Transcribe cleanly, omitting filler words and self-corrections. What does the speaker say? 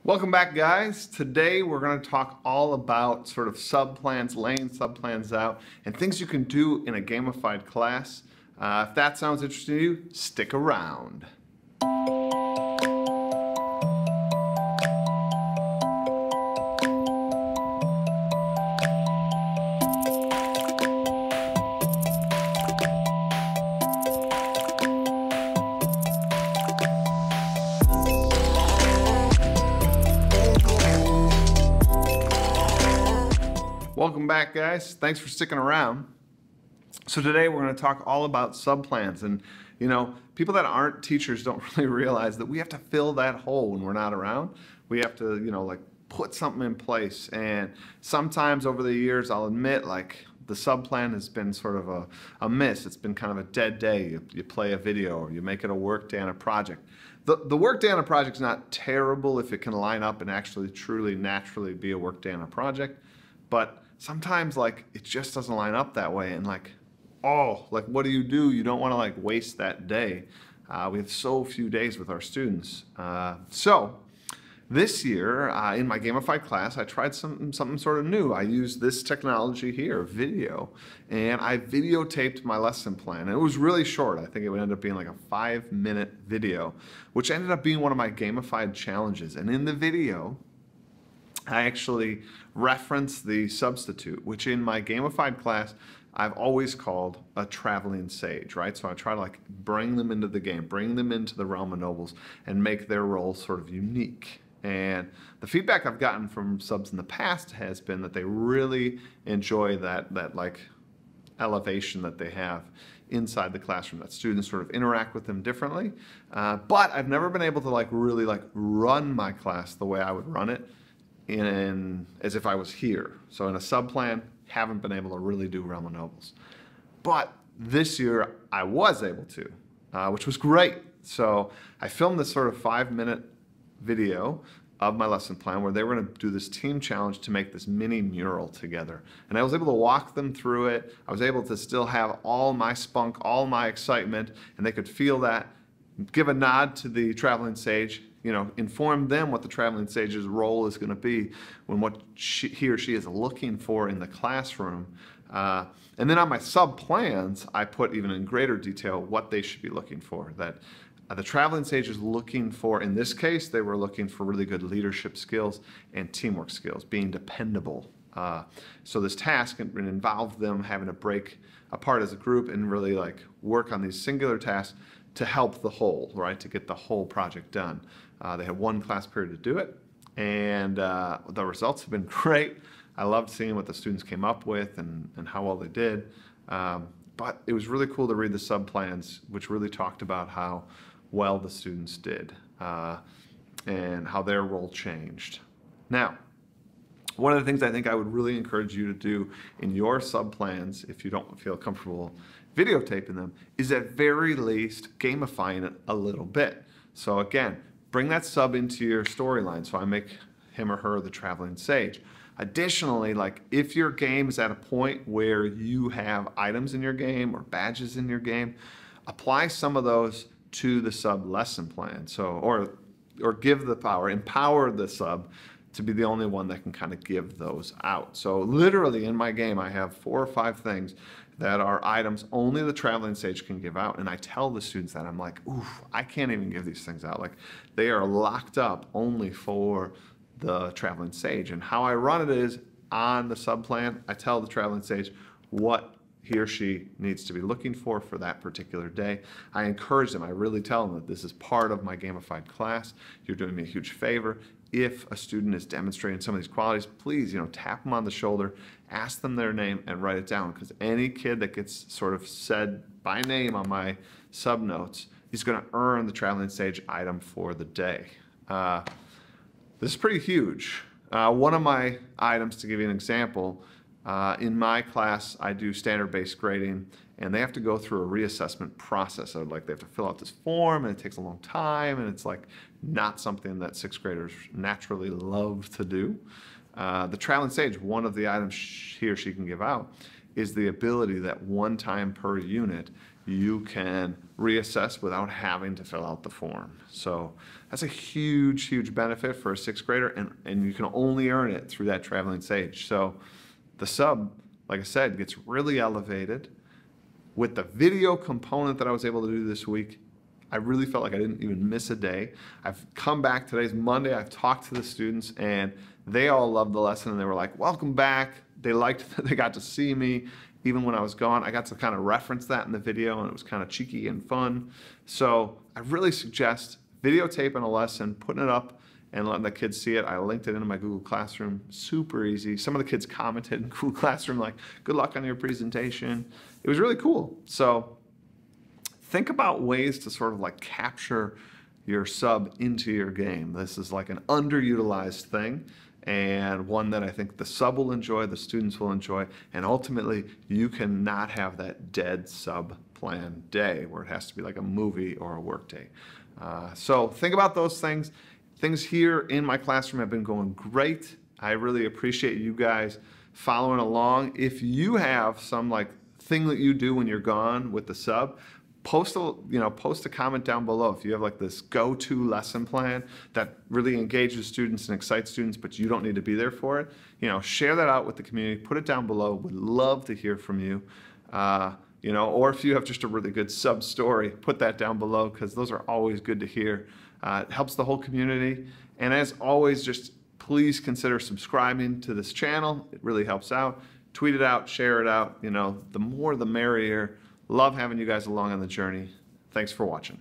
Welcome back, guys. Today we're going to talk all about sort of sub-plans, laying sub-plans out, and things you can do in a gamified class. If that sounds interesting to you, stick around. Welcome back, guys. Thanks for sticking around. So today we're going to talk all about sub-plans, and people that aren't teachers don't really realize that we have to fill that hole when we're not around. We have to, like put something in place, and sometimes over the years, I'll admit, like the sub-plan has been sort of a miss. It's been kind of a dead day. You play a video or you make it a work day on a project. The work day on a project is not terrible if it can line up and actually truly naturally be a work day on a project, but sometimes it just doesn't line up that way, and what do? You don't want to waste that day. We have so few days with our students. So this year in my Gamified class, I tried something sort of new. I used this technology here, video, and I videotaped my lesson plan. And it was really short. I think it would end up being like a 5-minute video, which ended up being one of my gamified challenges. And in the video, I actually reference the substitute, which in my gamified class, I've always called a traveling sage, right? So I try to bring them into the game, bring them into the realm of nobles, and make their role sort of unique. And the feedback I've gotten from subs in the past has been that they really enjoy that elevation that they have inside the classroom, that students sort of interact with them differently. But I've never been able to really run my class the way I would run it as if I was here. So in a sub-plan, haven't been able to really do Realm of Nobles. But this year I was able to, which was great. So I filmed this sort of 5-minute video of my lesson plan where they were going to do this team challenge to make this mini mural together. And I was able to walk them through it. I was able to still have all my spunk, all my excitement, and they could feel that, give a nod to the traveling sage, inform them what the traveling sage's role is going to be when what he or she is looking for in the classroom. And then on my sub-plans, I put even in greater detail what they should be looking for. That the traveling sage is looking for, in this case, they were looking for really good leadership skills and teamwork skills, being dependable. So this task involved them having to break apart as a group and really work on these singular tasks to help the whole, right, to get the whole project done. They had one class period to do it, and the results have been great. I loved seeing what the students came up with and how well they did. But it was really cool to read the sub-plans, which really talked about how well the students did and how their role changed. Now, one of the things I think I would really encourage you to do in your sub-plans, if you don't feel comfortable videotaping them, is at very least gamifying it a little bit. So again, bring that sub into your storyline. So I make him or her the traveling sage. Additionally, if your game is at a point where you have items in your game or badges in your game, apply some of those to the sub lesson plan. So, or give the power, empower the sub to be the only one that can kind of give those out. So literally in my game, I have 4 or 5 things that are items only the traveling sage can give out. And I tell the students that, I'm like, oof, I can't even give these things out. They are locked up only for the traveling sage. And how I run it is on the sub-plan, I tell the traveling sage what he or she needs to be looking for that particular day. I encourage them, I really tell them that this is part of my gamified class. You're doing me a huge favor. If a student is demonstrating some of these qualities, please, tap them on the shoulder, ask them their name, and write it down. Because any kid that gets sort of said by name on my sub notes is going to earn the traveling sage item for the day. This is pretty huge. One of my items, to give you an example, in my class, I do standard-based grading, and they have to go through a reassessment process. So they have to fill out this form, and it takes a long time, and it's not something that 6th graders naturally love to do. The traveling sage, one of the items he or she can give out is the ability that one time per unit you can reassess without having to fill out the form. So that's a huge, huge benefit for a sixth grader, and you can only earn it through that traveling sage. So the sub, like I said, gets really elevated. With the video component that I was able to do this week, I really felt like I didn't even miss a day. I've come back, today's Monday, I've talked to the students and they all loved the lesson and they were like, welcome back. They liked that they got to see me. Even when I was gone, I got to kind of reference that in the video and it was kind of cheeky and fun. So I really suggest videotaping a lesson, putting it up and letting the kids see it. I linked it into my Google Classroom, super easy. Some of the kids commented in Google Classroom like, good luck on your presentation. It was really cool. So think about ways to sort of like capture your sub into your game. This is like an underutilized thing and one that I think the sub will enjoy, the students will enjoy, and ultimately you cannot have that dead sub plan day where it has to be like a movie or a work day. So think about those things. Things here in my classroom have been going great. I really appreciate you guys following along. If you have some like thing that you do when you're gone with the sub, post a comment down below. If you have like this go-to lesson plan that really engages students and excites students, but you don't need to be there for it, share that out with the community. Put it down below. Would love to hear from you. Or if you have just a really good sub story, put that down below because those are always good to hear. It helps the whole community. And as always, just please consider subscribing to this channel. It really helps out. Tweet it out, share it out. The more the merrier. Love having you guys along on the journey. Thanks for watching.